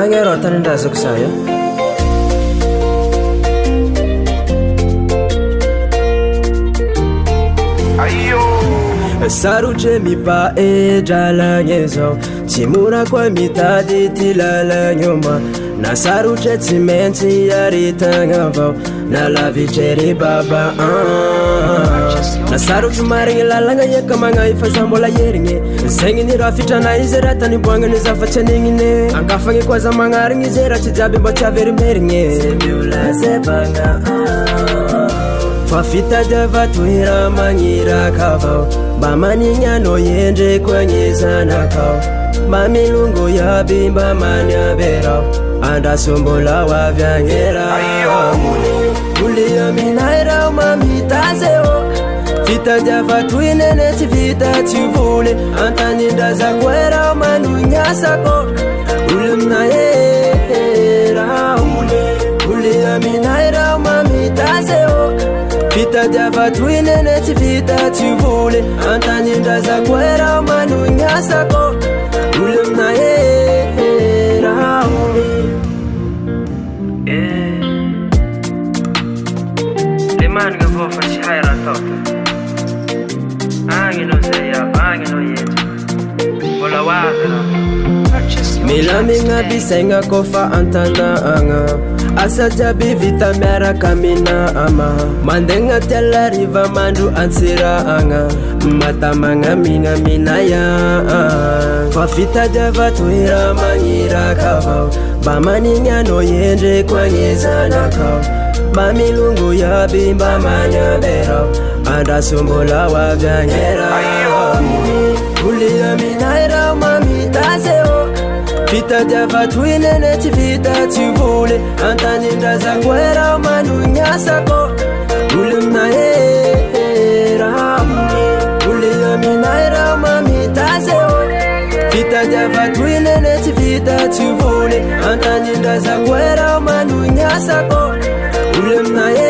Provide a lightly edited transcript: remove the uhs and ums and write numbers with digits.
Manangero tanindazako saya Saruche mipa edralagnezo Timura kwa mitady tilala nyoma Na saruche tsimentsy aritagna vao Na lavitrery baba Na saruche marigny lalagna eka magnahifa zambola herigny Zegny ny raha fitrana izy raha tany boagnany zafatsy anigniny Angafagny koa za magnarigny izy raha tsy jiaby mba tsy averimherigny Miola zebagna Fa fitadiava toera magniraka vao Mba manigny anao endreko agny zanakao Mba milongo iaby mba maniaberao Andraso mbola ho avy agny raha Uli aminay rao mamitazeo Fitadiava toinene tsy vita tsy voly Antanindrazako e rao manonyasako Uli aminay rao Uli aminay rao mamitazeo Fitadiava toinene tsy vita tsy voly Antanindrazako e rao manonyasako Uli aminay rao Le manigna avao fa tsy hay raha atao Agny anao zay aby, agny anao eto Mbola ho avy raha Milamigna bisaigna koa fa antanagna Asa jiaby vita miaraka minama Mandegna tiala riva mandro antsiragna Matamagna mina minaya Fa fitadiava toera magniraka vao Mba manigny anao endreko agny zanakao Mba milongo iaby mba maniaberao Andraso mbola ho avy agny raha Uli aminay rao mamitazeo Fitadiava toinene tsy vita tsy voly Antanindrazako e rao manonyasako Uli aminay rao Uli aminay rao mamitazeo Fitadiava toinene tsy vita tsy voly Antanindrazako e rao manonyasako Uli aminay